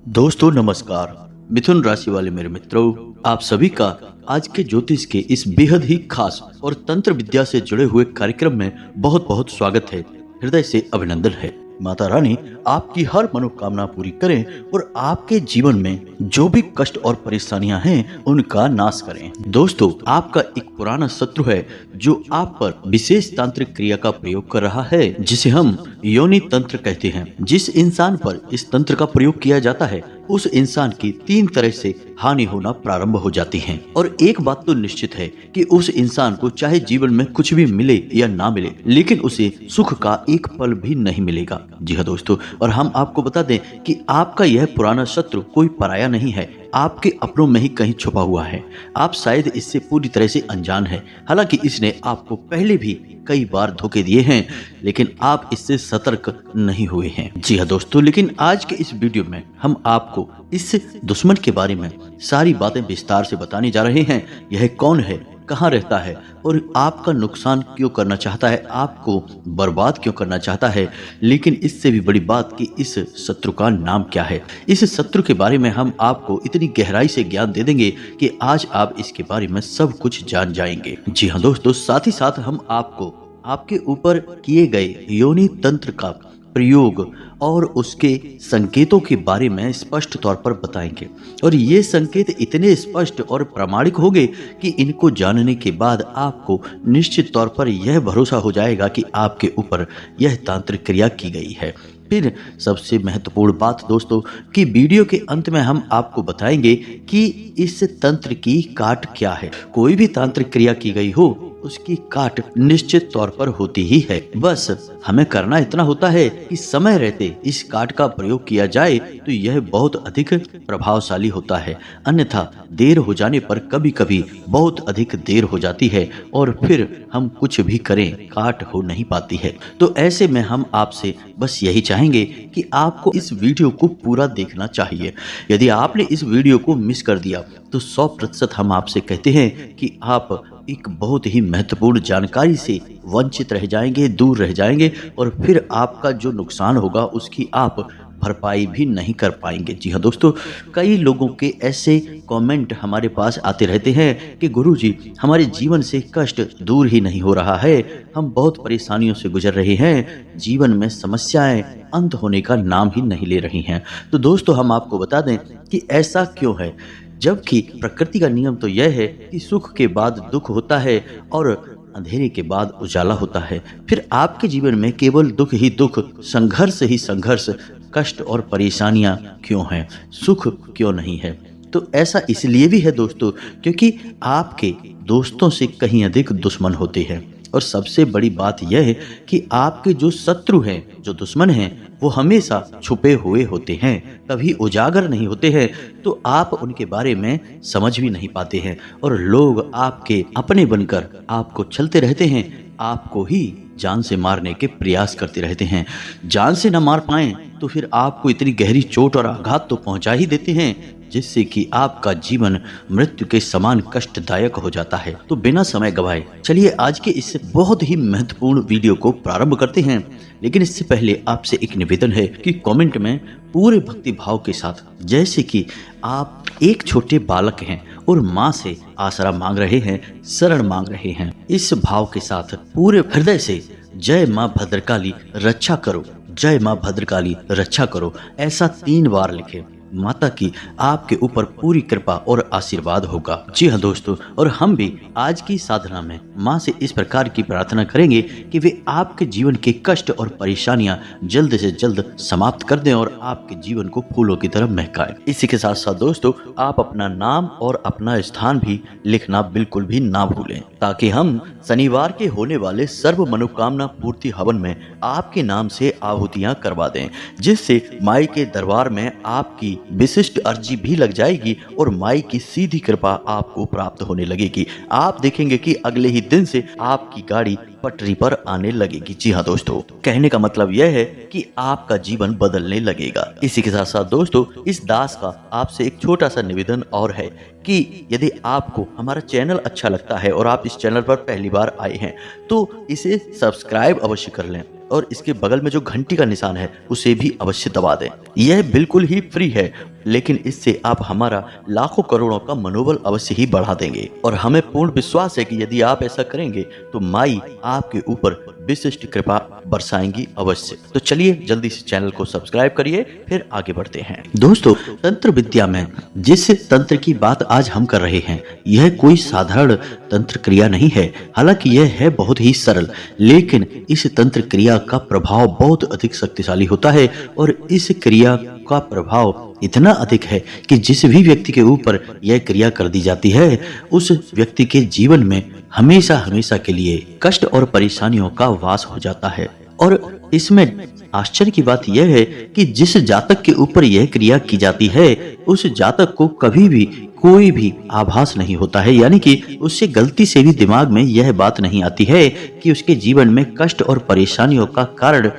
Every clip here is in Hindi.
दोस्तों नमस्कार। मिथुन राशि वाले मेरे मित्रों, आप सभी का आज के ज्योतिष के इस बेहद ही खास और तंत्र विद्या से जुड़े हुए कार्यक्रम में बहुत बहुत स्वागत है। हृदय से अभिनंदन है। माता रानी आपकी हर मनोकामना पूरी करें और आपके जीवन में जो भी कष्ट और परेशानियां हैं उनका नाश करें। दोस्तों, आपका एक पुराना शत्रु है जो आप पर विशेष तांत्रिक क्रिया का प्रयोग कर रहा है, जिसे हम योनि तंत्र कहते हैं। जिस इंसान पर इस तंत्र का प्रयोग किया जाता है उस इंसान की 3 तरह से हानि होना प्रारंभ हो जाती है। और एक बात तो निश्चित है कि उस इंसान को चाहे जीवन में कुछ भी मिले या ना मिले, लेकिन उसे सुख का एक पल भी नहीं मिलेगा। जी हाँ दोस्तों, और हम आपको बता दें कि आपका यह पुराना शत्रु कोई पराया नहीं है, आपके अपनों में ही कहीं छुपा हुआ है। आप शायद इससे पूरी तरह से अनजान हैं। हालांकि इसने आपको पहले भी कई बार धोखे दिए हैं, लेकिन आप इससे सतर्क नहीं हुए हैं। जी हाँ दोस्तों, लेकिन आज के इस वीडियो में हम आपको इस दुश्मन के बारे में सारी बातें विस्तार से बताने जा रहे हैं। यह कौन है, कहाँ रहता है और आपका नुकसान क्यों करना चाहता है, आपको बर्बाद क्यों करना चाहता है। लेकिन इससे भी बड़ी बात कि इस शत्रु का नाम क्या है। इस शत्रु के बारे में हम आपको इतनी गहराई से ज्ञान दे देंगे कि आज आप इसके बारे में सब कुछ जान जाएंगे। जी हाँ दोस्तों, साथ ही साथ हम आपको आपके ऊपर किए गए योनि तंत्र का प्रयोग और उसके संकेतों के बारे में स्पष्ट तौर पर बताएंगे। और ये संकेत इतने स्पष्ट और प्रामाणिक होंगे कि इनको जानने के बाद आपको निश्चित तौर पर यह भरोसा हो जाएगा कि आपके ऊपर यह तांत्रिक क्रिया की गई है। फिर सबसे महत्वपूर्ण बात दोस्तों कि वीडियो के अंत में हम आपको बताएंगे कि इस तंत्र की काट क्या है। कोई भी तांत्रिक क्रिया की गई हो उसकी काट निश्चित तौर पर होती ही है। बस हमें करना इतना होता है कि समय रहते इस काट का प्रयोग किया जाए तो यह बहुत अधिक प्रभावशाली होता है। अन्यथा देर हो जाने पर कभी कभी बहुत अधिक देर हो जाती है और फिर हम कुछ भी करें काट हो नहीं पाती है। तो ऐसे में हम आपसे बस यही चाहेंगे कि आपको इस वीडियो को पूरा देखना चाहिए। यदि आपने इस वीडियो को मिस कर दिया तो 100% हम आपसे कहते हैं कि आप एक बहुत ही महत्वपूर्ण जानकारी से वंचित रह जाएंगे, दूर रह जाएंगे और फिर आपका जो नुकसान होगा उसकी आप भरपाई भी नहीं कर पाएंगे। जी हाँ दोस्तों, कई लोगों के ऐसे कमेंट हमारे पास आते रहते हैं कि गुरुजी हमारे जीवन से कष्ट दूर ही नहीं हो रहा है, हम बहुत परेशानियों से गुजर रहे हैं, जीवन में समस्याएं अंत होने का नाम ही नहीं ले रही हैं। तो दोस्तों, हम आपको बता दें कि ऐसा क्यों है, जबकि प्रकृति का नियम तो यह है कि सुख के बाद दुख होता है और अंधेरे के बाद उजाला होता है। फिर आपके जीवन में केवल दुख ही दुख, संघर्ष ही संघर्ष, कष्ट और परेशानियां क्यों हैं, सुख क्यों नहीं है। तो ऐसा इसलिए भी है दोस्तों क्योंकि आपके दोस्तों से कहीं अधिक दुश्मन होते हैं। और सबसे बड़ी बात यह है कि आपके जो शत्रु हैं, जो दुश्मन हैं, वो हमेशा छुपे हुए होते हैं, कभी उजागर नहीं होते हैं। तो आप उनके बारे में समझ भी नहीं पाते हैं और लोग आपके अपने बनकर आपको छलते रहते हैं, आपको ही जान से मारने के प्रयास करते रहते हैं। जान से न मार पाएं तो फिर आपको इतनी गहरी चोट और आघात तो पहुंचा ही देते हैं जिससे कि आपका जीवन मृत्यु के समान कष्टदायक हो जाता है। तो बिना समय गवाए चलिए आज के इस बहुत ही महत्वपूर्ण वीडियो को प्रारंभ करते हैं। लेकिन इससे पहले आपसे एक निवेदन है कि कमेंट में पूरे भक्ति भाव के साथ, जैसे कि आप एक छोटे बालक हैं और माँ से आसरा मांग रहे हैं, शरण मांग रहे हैं, इस भाव के साथ पूरे हृदय से जय माँ भद्रकाली रक्षा करो, जय माँ भद्रकाली रक्षा करो, ऐसा 3 बार लिखें। माता की आपके ऊपर पूरी कृपा और आशीर्वाद होगा। जी हाँ दोस्तों, और हम भी आज की साधना में माँ से इस प्रकार की प्रार्थना करेंगे कि वे आपके जीवन के कष्ट और परेशानियां जल्द से जल्द समाप्त कर दें और आपके जीवन को फूलों की तरह महकाएं। इसी के साथ साथ दोस्तों, आप अपना नाम और अपना स्थान भी लिखना बिल्कुल भी ना भूलें, ताकि हम शनिवार के होने वाले सर्व मनोकामना पूर्ति हवन में आपके नाम से आहुतियां करवा दें, जिससे माई के दरबार में आपकी विशिष्ट अर्जी भी लग जाएगी और माई की सीधी कृपा आपको प्राप्त होने लगेगी। आप देखेंगे कि अगले ही दिन से आपकी गाड़ी पटरी पर आने लगेगी। जी हाँ दोस्तों, कहने का मतलब यह है कि आपका जीवन बदलने लगेगा। इसी के साथ साथ दोस्तों, इस दास का आपसे एक छोटा सा निवेदन और है कि यदि आपको हमारा चैनल अच्छा लगता है और आप इस चैनल पर पहली बार आए हैं तो इसे सब्सक्राइब अवश्य कर लें और इसके बगल में जो घंटी का निशान है उसे भी अवश्य दबा दें। यह बिल्कुल ही फ्री है लेकिन इससे आप हमारा लाखों करोड़ों का मनोबल अवश्य ही बढ़ा देंगे। और हमें पूर्ण विश्वास है कि यदि आप ऐसा करेंगे तो माई आपके ऊपर विशिष्ट कृपा बरसाएंगी अवश्य। तो चलिए जल्दी से चैनल को सब्सक्राइब करिए, फिर आगे बढ़ते हैं। दोस्तों, तंत्र विद्या में जिस तंत्र की बात आज हम कर रहे हैं, यह कोई साधारण तंत्र क्रिया नहीं है। हालांकि यह है बहुत ही सरल, लेकिन इस तंत्र क्रिया का प्रभाव बहुत अधिक शक्तिशाली होता है। और इस क्रिया का प्रभाव इतना अधिक है कि जिस भी व्यक्ति के ऊपर यह क्रिया कर दी जाती है, उस व्यक्ति के जीवन में हमेशा हमेशा के लिए कष्ट और परेशानियों का वास हो जाता है। और इसमें आश्चर्य की बात यह है कि जिस जातक के ऊपर यह क्रिया की जाती है, उस जातक को कभी भी कोई भी आभास नहीं होता है, यानी कि उससे गलती से भी दिमाग में यह बात नहीं आती है कि उसके जीवन में कष्ट और परेशानियों का कारण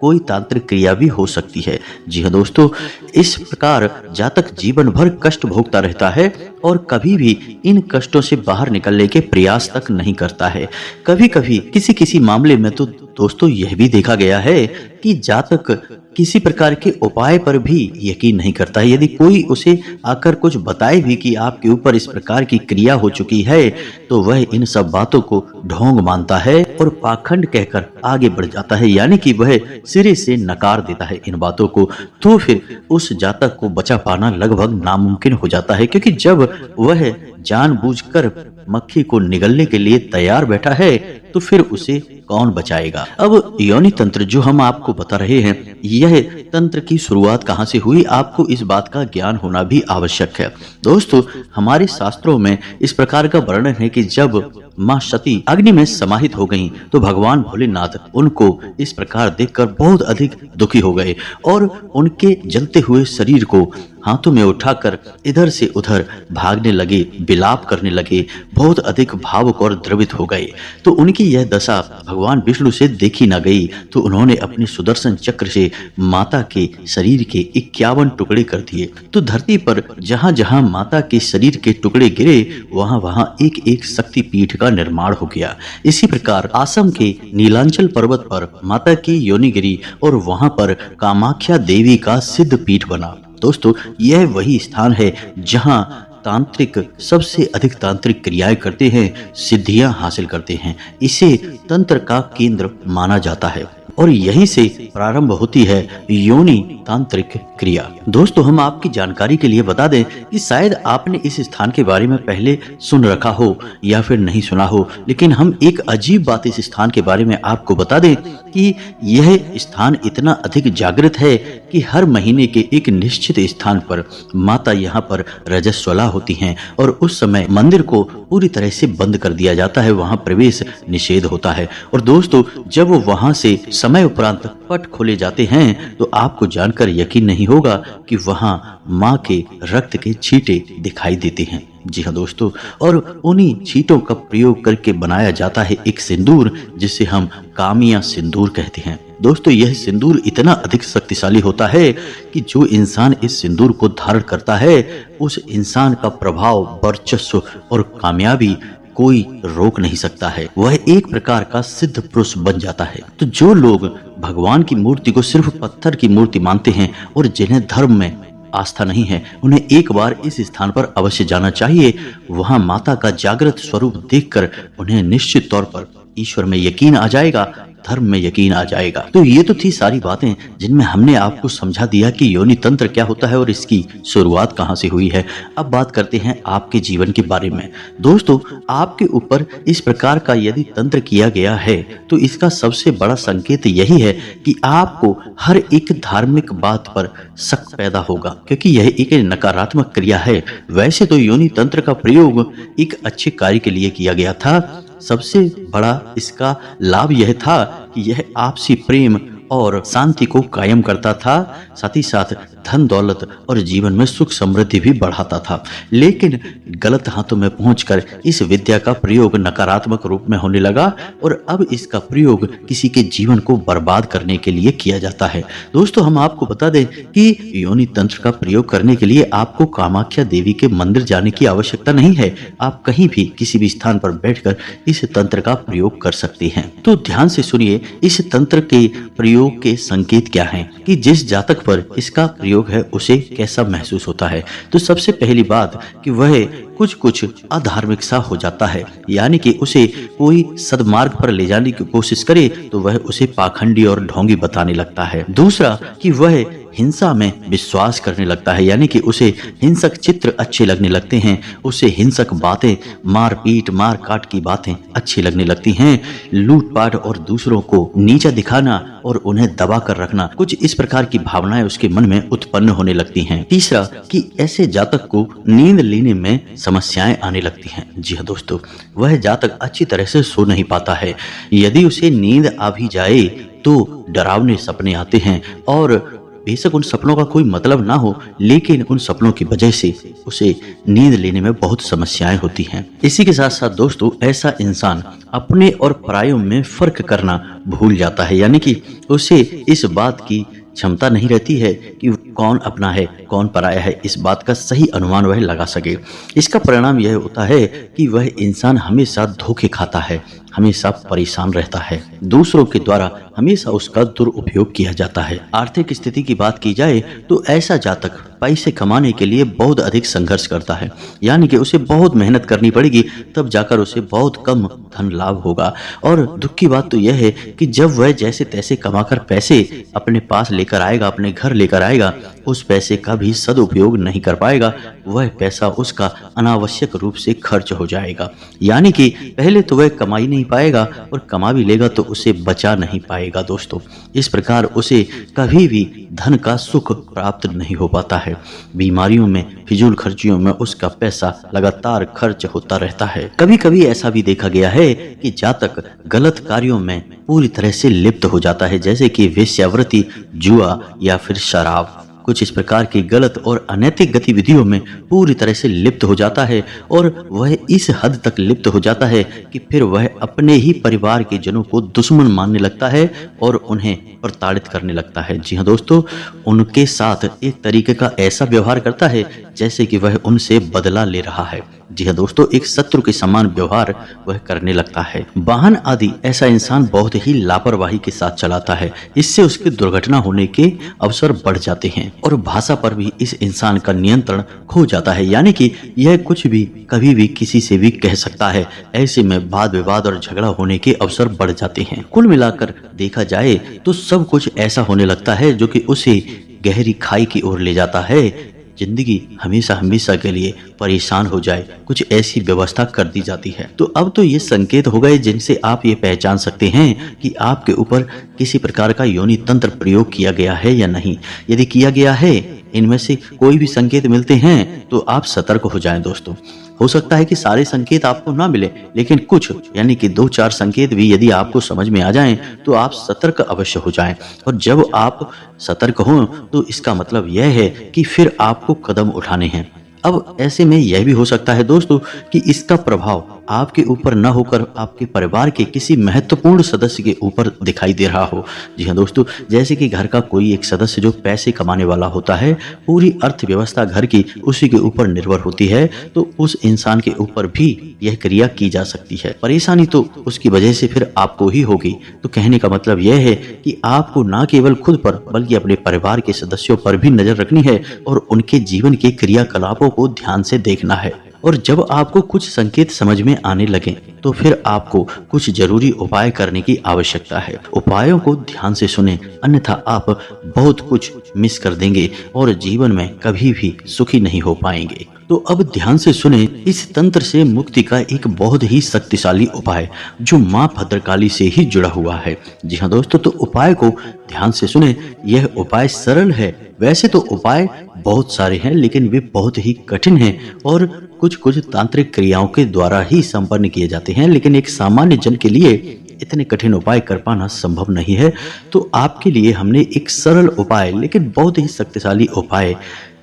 कोई तांत्रिक क्रिया भी हो सकती है। जी हाँ दोस्तों, इस प्रकार जातक जीवन भर कष्ट भोगता रहता है और कभी भी इन कष्टों से बाहर निकलने के प्रयास तक नहीं करता है। कभी कभी किसी मामले में तो दोस्तों यह भी देखा गया है कि जातक किसी प्रकार के उपाय पर भी यकीन नहीं करता है। यदि कोई उसे आकर कुछ बताए भी कि आपके ऊपर इस प्रकार की क्रिया हो चुकी है, तो वह इन सब बातों को ढोंग मानता है और पाखंड कहकर आगे बढ़ जाता है, यानी कि वह सिरे से नकार देता है इन बातों को। तो फिर उस जातक को बचा पाना लगभग नामुमकिन हो जाता है, क्योंकि जब वह जानबूझकर मक्खी को निगलने के लिए तैयार बैठा है, तो फिर उसे कौन बचाएगा। अब योनि तंत्र जो हम आपको बता रहे हैं, यह तंत्र की शुरुआत कहां से हुई, आपको इस बात का ज्ञान होना भी आवश्यक है। दोस्तों, हमारे शास्त्रों में इस प्रकार का वर्णन है कि जब मां सती अग्नि में समाहित हो गईं, तो भगवान भोलेनाथ उनको इस प्रकार देखकर बहुत अधिक दुखी हो गए और उनके जलते हुए शरीर को हाथों में उठाकर इधर से उधर भागने लगे, विलाप करने लगे, बहुत अधिक भावुक और द्रवित हो गए। तो उनकी यह दशा भगवान विष्णु से देखी न गई, तो उन्होंने अपने सुदर्शन चक्र से माता के शरीर के 51 टुकड़े कर दिए। तो धरती पर जहां जहां माता के शरीर के टुकड़े गिरे, वहां वहां एक एक शक्ति पीठ का निर्माण हो गया। इसी प्रकार आसम के नीलांचल पर्वत पर माता की योनि गिरी और वहां पर कामाख्या देवी का सिद्ध पीठ बना। दोस्तों, यह वही स्थान है जहां तांत्रिक सबसे अधिक तांत्रिक क्रियाएं करते हैं, सिद्धियां हासिल करते हैं। इसे तंत्र का केंद्र माना जाता है और यहीं से प्रारंभ होती है योनि तांत्रिक क्रिया। दोस्तों, हम आपकी जानकारी के लिए बता दें कि शायद आपने इस स्थान के बारे में पहले सुन रखा हो या फिर नहीं सुना हो, लेकिन हम एक अजीब बात इस स्थान के बारे में आपको बता दें कि यह स्थान इतना अधिक जागृत है कि हर महीने के एक निश्चित स्थान पर माता यहाँ पर रजस्वला होती हैं और उस समय मंदिर को पूरी तरह से बंद कर दिया जाता है, वहां प्रवेश निषेध होता है। और दोस्तों, जब वहां से समय उपरांत पट खोले जाते हैं, तो आपको जानकर यकीन नहीं होगा कि वहां मां के रक्त के छींटे दिखाई देते हैं। जी हाँ दोस्तों, और उन्हीं छींटों का प्रयोग करके बनाया जाता है एक सिंदूर, जिसे हम कामिया सिंदूर कहते हैं। दोस्तों, यह सिंदूर इतना अधिक शक्तिशाली होता है कि जो इंसान इस सिंदूर को धारण करता है, उस इंसान का प्रभाव, वर्चस्व और कामयाबी कोई रोक नहीं सकता है। वह एक प्रकार का सिद्ध पुरुष बन जाता है। तो जो लोग भगवान की मूर्ति को सिर्फ पत्थर की मूर्ति मानते हैं और जिन्हें धर्म में आस्था नहीं है, उन्हें एक बार इस स्थान पर अवश्य जाना चाहिए। वहां माता का जागृत स्वरूप देखकर उन्हें निश्चित तौर पर ईश्वर में यकीन आ जाएगा, धर्म में यकीन आ जाएगा। तो ये तो थी सारी बातें जिनमें हमने आपको समझा दिया कि योनि तंत्र क्या होता है और इसकी शुरुआत कहां से हुई है। अब बात करते हैं आपके जीवन के बारे में। दोस्तों, आपके ऊपर इस प्रकार का यदि तंत्र किया गया है, तो इसका सबसे बड़ा संकेत यही है कि आपको हर एक धार्मिक बात पर शक पैदा होगा, क्योंकि यह एक नकारात्मक क्रिया है। वैसे तो योनि तंत्र का प्रयोग एक अच्छे कार्य के लिए किया गया था। सबसे बड़ा इसका लाभ यह था कि यह आपसी प्रेम और शांति को कायम करता था, साथ ही साथ धन दौलत और जीवन में सुख समृद्धि भी बढ़ाता था। लेकिन गलत हाथों में पहुंचकर इस विद्या का प्रयोग नकारात्मक रूप में होने लगा और अब इसका प्रयोग किसी के जीवन को बर्बाद करने के लिए किया जाता है। दोस्तों, हम आपको बता दें कि योनि तंत्र का प्रयोग करने के लिए आपको कामाख्या देवी के मंदिर जाने की आवश्यकता नहीं है। आप कहीं भी किसी भी स्थान पर बैठकर इस तंत्र का प्रयोग कर सकते हैं। तो ध्यान से सुनिए, इस तंत्र के प्रयोग प्रयोग के संकेत क्या हैं, कि जिस जातक पर इसका प्रयोग है उसे कैसा महसूस होता है। तो सबसे पहली बात कि वह कुछ कुछ अधार्मिक सा हो जाता है, यानी कि उसे कोई सदमार्ग पर ले जाने की कोशिश करे तो वह उसे पाखंडी और ढोंगी बताने लगता है। दूसरा कि वह हिंसा में विश्वास करने लगता है, यानी कि उसे हिंसक चित्र अच्छे लगने लगते हैं, उसे हिंसक बातें, मारपीट मार काट की बातें अच्छी लगने लगती हैं, लूटपाट और दूसरों को नीचा दिखाना और उन्हें दबा कर रखना, कुछ इस प्रकार की भावनाएं उसके मन में उत्पन्न होने लगती हैं। तीसरा कि ऐसे जातक को नींद लेने में समस्याएं आने लगती हैं। जी हाँ दोस्तों, वह जातक अच्छी तरह से सो नहीं पाता है। यदि उसे नींद आ भी जाए तो डरावने सपने आते हैं और बेशक उन सपनों का कोई मतलब ना हो, लेकिन उन सपनों की वजह से उसे नींद लेने में बहुत समस्याएं होती हैं। इसी के साथ साथ दोस्तों, ऐसा इंसान अपने और परायों में फर्क करना भूल जाता है, यानी कि उसे इस बात की क्षमता नहीं रहती है कि कौन अपना है कौन पराया है, इस बात का सही अनुमान वह लगा सके। इसका परिणाम यह होता है कि वह इंसान हमेशा धोखे खाता है, हमेशा परेशान रहता है, दूसरों के द्वारा हमेशा उसका दुरुपयोग किया जाता है। आर्थिक स्थिति की बात की जाए तो ऐसा जातक पैसे कमाने के लिए बहुत अधिक संघर्ष करता है, यानी कि उसे बहुत मेहनत करनी पड़ेगी तब जाकर उसे बहुत कम धन लाभ होगा। और दुख की बात तो यह है कि जब वह जैसे तैसे कमाकर पैसे अपने पास लेकर आएगा, अपने घर लेकर आएगा, उस पैसे का भी सदुपयोग नहीं कर पाएगा, वह पैसा उसका अनावश्यक रूप से खर्च हो जाएगा। यानी कि पहले तो वह कमा ही नहीं पाएगा और कमा भी लेगा तो उसे बचा नहीं पाएगा। दोस्तों, इस प्रकार उसे कभी भी धन का सुख प्राप्त नहीं हो पाता है। बीमारियों में, फिजूल खर्चियों में उसका पैसा लगातार खर्च होता रहता है। कभी कभी ऐसा भी देखा गया है कि जातक गलत कार्यों में पूरी तरह से लिप्त हो जाता है, जैसे कि वेश्यावृत्ति, जुआ या फिर शराब। कुछ इस प्रकार की गलत और अनैतिक गतिविधियों में पूरी तरह से लिप्त हो जाता है और वह इस हद तक लिप्त हो जाता है कि फिर वह अपने ही परिवार के जनों को दुश्मन मानने लगता है और उन्हें प्रताड़ित करने लगता है। जी हाँ दोस्तों, उनके साथ एक तरीके का ऐसा व्यवहार करता है जैसे कि वह उनसे बदला ले रहा है। जी हाँ दोस्तों, एक शत्रु के समान व्यवहार वह करने लगता है। वाहन आदि ऐसा इंसान बहुत ही लापरवाही के साथ चलाता है, इससे उसकी दुर्घटना होने के अवसर बढ़ जाते हैं। और भाषा पर भी इस इंसान का नियंत्रण खो जाता है, यानी कि यह कुछ भी कभी भी किसी से भी कह सकता है। ऐसे में वाद विवाद और झगड़ा होने के अवसर बढ़ जाते हैं। कुल मिलाकर देखा जाए तो सब कुछ ऐसा होने लगता है जो कि उसे गहरी खाई की ओर ले जाता है। जिंदगी हमेशा हमेशा के लिए परेशान हो जाए, कुछ ऐसी व्यवस्था कर दी जाती है। तो अब तो ये संकेत हो गए जिनसे आप ये पहचान सकते हैं कि आपके ऊपर किसी प्रकार का योनि तंत्र प्रयोग किया गया है या नहीं। यदि किया गया है, इनमें से कोई भी संकेत मिलते हैं तो आप सतर्क हो जाएं। दोस्तों, हो सकता है कि सारे संकेत आपको ना मिले, लेकिन कुछ यानी कि 2-4 संकेत भी यदि आपको समझ में आ जाएं तो आप सतर्क अवश्य हो जाएं। और जब आप सतर्क हों तो इसका मतलब यह है कि फिर आपको कदम उठाने हैं। अब ऐसे में यह भी हो सकता है दोस्तों कि इसका प्रभाव आपके ऊपर न होकर आपके परिवार के किसी महत्वपूर्ण सदस्य के ऊपर दिखाई दे रहा हो। जी हाँ दोस्तों, जैसे कि घर का कोई एक सदस्य जो पैसे कमाने वाला होता है, पूरी अर्थव्यवस्था घर की उसी के ऊपर निर्भर होती है, तो उस इंसान के ऊपर भी यह क्रिया की जा सकती है। परेशानी तो उसकी वजह से फिर आपको ही होगी। तो कहने का मतलब यह है कि आपको न केवल खुद पर बल्कि अपने परिवार के सदस्यों पर भी नजर रखनी है और उनके जीवन के क्रियाकलापों को ध्यान से देखना है। और जब आपको कुछ संकेत समझ में आने लगे तो फिर आपको कुछ जरूरी उपाय करने की आवश्यकता है। उपायों को ध्यान से सुनें, अन्यथा आप बहुत कुछ मिस कर देंगे और जीवन में कभी भी सुखी नहीं हो पाएंगे। तो अब ध्यान से सुने इस तंत्र से मुक्ति का एक बहुत ही शक्तिशाली उपाय जो माँ भद्रकाली से ही जुड़ा हुआ है। जी हाँ दोस्तों, तो उपाय को ध्यान से सुने। यह उपाय सरल है। वैसे तो उपाय बहुत सारे हैं, लेकिन वे बहुत ही कठिन हैं और कुछ कुछ तांत्रिक क्रियाओं के द्वारा ही संपन्न किए जाते हैं, लेकिन एक सामान्य जन के लिए इतने कठिन उपाय कर पाना संभव नहीं है। तो आपके लिए हमने एक सरल उपाय लेकिन बहुत ही शक्तिशाली उपाय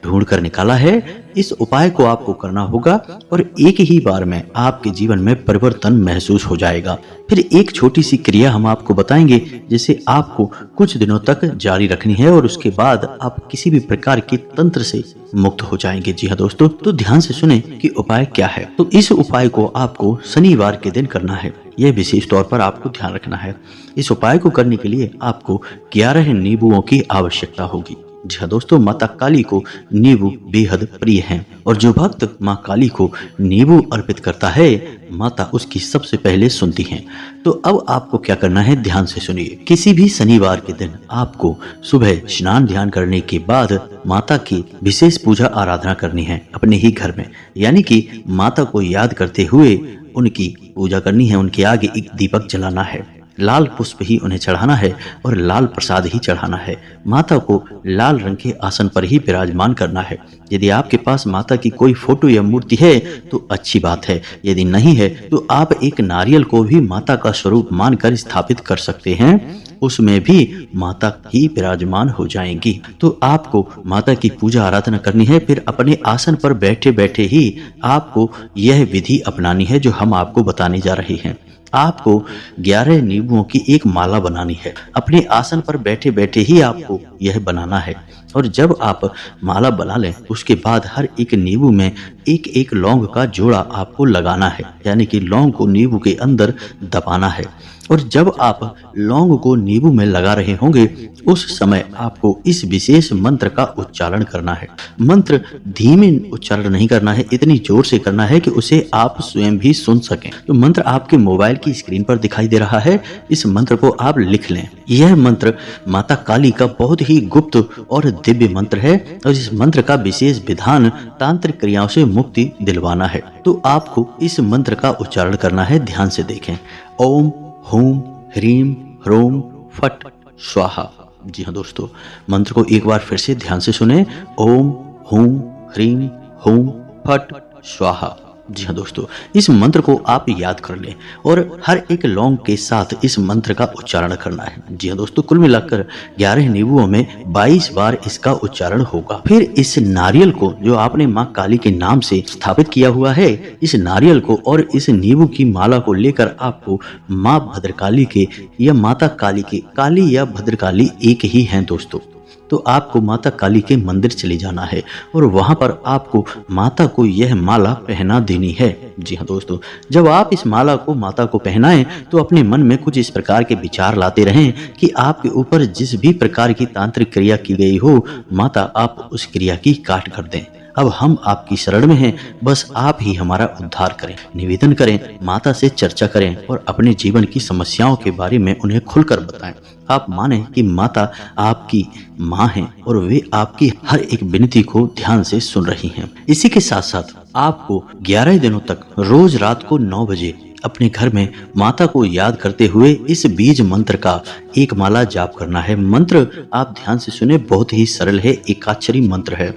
ढूंढ कर निकाला है। इस उपाय को आपको करना होगा और एक ही बार में आपके जीवन में परिवर्तन महसूस हो जाएगा। फिर एक छोटी सी क्रिया हम आपको बताएंगे जिसे आपको कुछ दिनों तक जारी रखनी है और उसके बाद आप किसी भी प्रकार के तंत्र से मुक्त हो जाएंगे। जी हाँ दोस्तों, तो ध्यान से सुने कि उपाय क्या है। तो इस उपाय को आपको शनिवार के दिन करना है। यह विशेष तौर पर आपको ध्यान रखना है। इस उपाय को करने के लिए आपको 11 नींबुओं की आवश्यकता होगी। जी हाँ दोस्तों, माता काली को नींबू बेहद प्रिय हैं और जो भक्त माँ काली को नींबू अर्पित करता है, माता उसकी सबसे पहले सुनती हैं। तो अब आपको क्या करना है, ध्यान से सुनिए। किसी भी शनिवार के दिन आपको सुबह स्नान ध्यान करने के बाद माता की विशेष पूजा आराधना करनी है अपने ही घर में, यानी कि माता को याद करते हुए उनकी पूजा करनी है। उनके आगे एक दीपक जलाना है, लाल पुष्प ही उन्हें चढ़ाना है और लाल प्रसाद ही चढ़ाना है। माता को लाल रंग के आसन पर ही विराजमान करना है। यदि आपके पास माता की कोई फोटो या मूर्ति है तो अच्छी बात है, यदि नहीं है तो आप एक नारियल को भी माता का स्वरूप मानकर स्थापित कर सकते हैं, उसमें भी माता ही विराजमान हो जाएंगी। तो आपको माता की पूजा आराधना करनी है। फिर अपने आसन पर बैठे बैठे ही आपको यह विधि अपनानी है जो हम आपको बताने जा रहे हैं। आपको 11 नींबुओं की एक माला बनानी है। अपने आसन पर बैठे बैठे ही आपको यह बनाना है और जब आप माला बना लें उसके बाद हर एक नींबू में एक एक लौंग का जोड़ा आपको लगाना है, यानी कि लौंग को नींबू के अंदर दबाना है। और जब आप लौंग को नींबू में लगा रहे होंगे उस समय आपको इस विशेष मंत्र का उच्चारण करना है। मंत्र धीमे उच्चारण नहीं करना है, इतनी जोर से करना है कि उसे आप स्वयं भी सुन सकें। तो मंत्र आपके मोबाइल की स्क्रीन पर दिखाई दे रहा है, इस मंत्र को आप लिख लें। यह मंत्र माता काली का बहुत ही गुप्त और दिव्य मंत्र है और इस मंत्र का विशेष विधान तांत्रिक क्रियाओं से मुक्ति दिलवाना है। तो आपको इस मंत्र का उच्चारण करना है, ध्यान से देखें। ओम हूम ह्रीम ह्रोम फट स्वाहा। जी हाँ दोस्तों, मंत्र को एक बार फिर से ध्यान से सुने। ओम हूम ह्रीम हूम फट स्वाहा। जी हाँ दोस्तों, इस मंत्र को आप याद कर लें और हर एक लौंग के साथ इस मंत्र का उच्चारण करना है। जी हाँ दोस्तों, कुल मिलाकर 11 नींबुओं में 22 बार इसका उच्चारण होगा। फिर इस नारियल को जो आपने माँ काली के नाम से स्थापित किया हुआ है, इस नारियल को और इस नींबू की माला को लेकर आपको माँ भद्रकाली के या माता काली के, काली या भद्रकाली एक ही हैं दोस्तों, तो आपको माता काली के मंदिर चले जाना है और वहां पर आपको माता को यह माला पहना देनी है। जी हाँ दोस्तों, जब आप इस माला को माता को पहनाएं तो अपने मन में कुछ इस प्रकार के विचार लाते रहें कि आपके ऊपर जिस भी प्रकार की तांत्रिक क्रिया की गई हो, माता आप उस क्रिया की काट कर दें। अब हम आपकी शरण में हैं, बस आप ही हमारा उद्धार करें। निवेदन करें, माता से चर्चा करें और अपने जीवन की समस्याओं के बारे में उन्हें खुलकर बताएं। आप माने कि माता आपकी माँ हैं और वे आपकी हर एक विनती को ध्यान से सुन रही हैं। इसी के साथ साथ आपको 11 दिनों तक रोज रात को 9 बजे अपने घर में माता को याद करते हुए इस बीज मंत्र का एक माला जाप करना है। मंत्र आप ध्यान से सुने, बहुत ही सरल है, एकाक्षरी मंत्र है।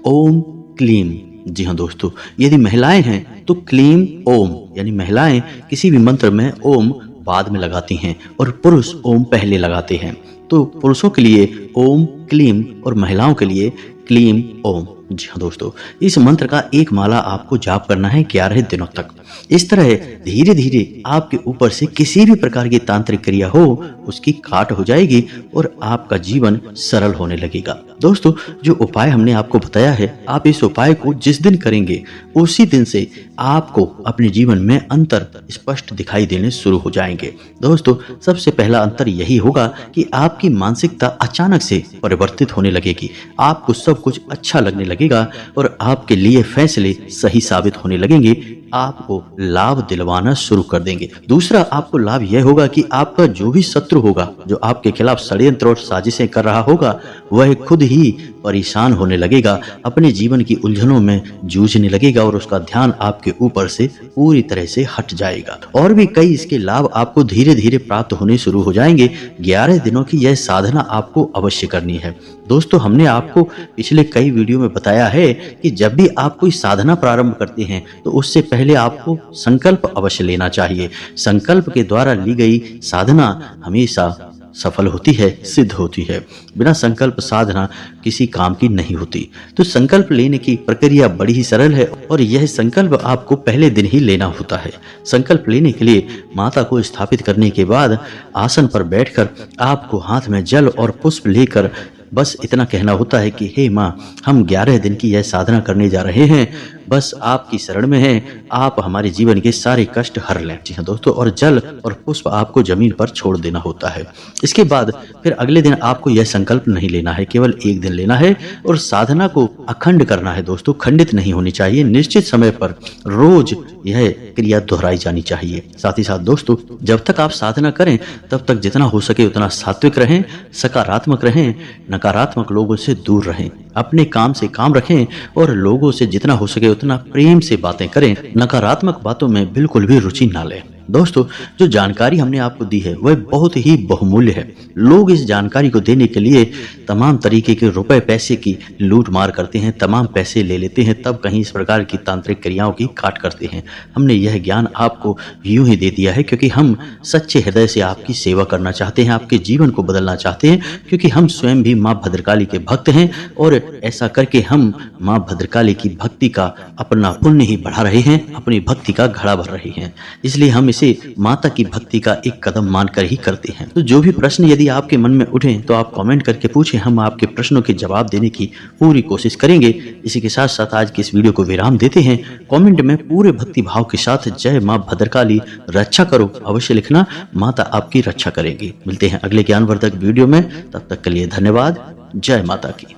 ओम क्लीम। जी हाँ दोस्तों, यदि महिलाएं हैं तो क्लीम ओम, यानी महिलाएं किसी भी मंत्र में ओम बाद में लगाती हैं और पुरुष ओम पहले लगाते हैं। तो पुरुषों के लिए ओम क्लीम और महिलाओं के लिए क्लीम ओम। जी हाँ दोस्तों, इस मंत्र का एक माला आपको जाप करना है 11 दिनों तक। इस तरह धीरे धीरे आपके ऊपर से किसी भी प्रकार की तांत्रिक क्रिया हो उसकी काट हो जाएगी और आपका जीवन सरल होने लगेगा। दोस्तों, जो उपाय हमने आपको बताया है, आप इस उपाय को जिस दिन करेंगे उसी दिन से आपको अपने जीवन में अंतर स्पष्ट दिखाई देने शुरू हो जाएंगे। दोस्तों, सबसे पहला अंतर यही होगा कि आपकी मानसिकता अचानक से परिवर्तित होने लगेगी, आपको सब कुछ अच्छा लगने लगेगा और आपके लिए फैसले सही साबित होने लगेंगे, आपको लाभ दिलवाना शुरू कर देंगे। दूसरा आपको लाभ यह होगा कि आपका जो भी शत्रु होगा, जो आपके खिलाफ षड्यंत्र और साजिशें कर रहा होगा, वह खुद ही परेशान होने लगेगा, अपने जीवन की उलझनों में जूझने लगेगा और उसका ध्यान आपके ऊपर से पूरी तरह से हट जाएगा। और भी कई इसके लाभ आपको धीरे धीरे प्राप्त होने शुरू हो जाएंगे। 11 दिनों की यह साधना आपको अवश्य करनी है। दोस्तों, हमने आपको पिछले कई वीडियो में बताया है कि जब भी आप कोई साधना प्रारंभ करते हैं तो उससे पहले आपको संकल्प अवश्य लेना चाहिए। संकल्प के द्वारा ली गई साधना हमेशा सफल होती है, सिद्ध होती है। बिना संकल्प साधना किसी काम की नहीं होती। तो संकल्प लेने की प्रक्रिया बड़ी ही सरल है और यह संकल्प आपको पहले दिन ही लेना होता है। संकल्प लेने के लिए माता को स्थापित करने के बाद आसन पर बैठकर आपको हाथ में जल और पुष्प लेकर बस इतना कहना होता है कि हे माँ, हम 11 दिन की यह साधना करने जा रहे हैं, बस आपकी शरण में है, आप हमारे जीवन के सारे कष्ट हर लें। जी हाँ दोस्तों, और जल और पुष्प आपको जमीन पर छोड़ देना होता है। इसके बाद फिर अगले दिन आपको यह संकल्प नहीं लेना है, केवल एक दिन लेना है और साधना को अखंड करना है दोस्तों, खंडित नहीं होनी चाहिए। निश्चित समय पर रोज यह क्रिया दोहराई जानी चाहिए। साथ ही साथ दोस्तों, जब तक आप साधना करें तब तक जितना हो सके उतना सात्विक रहें, सकारात्मक रहें, नकारात्मक लोगों से दूर रहें, अपने काम से काम रखें और लोगों से जितना हो सके उतना प्रेम से बातें करें। नकारात्मक बातों में बिल्कुल भी रुचि ना लें। दोस्तों, जो जानकारी हमने आपको दी है वह बहुत ही बहुमूल्य है। लोग इस जानकारी को देने के लिए तमाम तरीके के रुपए पैसे की लूट मार करते हैं, तमाम पैसे ले लेते हैं, तब कहीं इस प्रकार की तांत्रिक क्रियाओं की काट करते हैं। हमने यह ज्ञान आपको यूं ही दे दिया है क्योंकि हम सच्चे हृदय से आपकी सेवा करना चाहते हैं, आपके जीवन को बदलना चाहते हैं, क्योंकि हम स्वयं भी माँ भद्रकाली के भक्त हैं और ऐसा करके हम माँ भद्रकाली की भक्ति का अपना पुण्य ही बढ़ा रहे हैं, अपनी भक्ति का घड़ा भर रहे हैं। इसलिए हम इसे माता की भक्ति का एक कदम मानकर ही करते हैं। तो जो भी प्रश्न यदि आपके मन में उठे तो आप कमेंट करके पूछें, हम आपके प्रश्नों के जवाब देने की पूरी कोशिश करेंगे। इसी के साथ साथ आज की इस वीडियो को विराम देते हैं। कमेंट में पूरे भक्ति भाव के साथ जय मां भद्रकाली रक्षा करो अवश्य लिखना, माता आपकी रक्षा करेगी। मिलते हैं अगले ज्ञानवर्धक वीडियो में, तब तक के लिए धन्यवाद। जय माता की।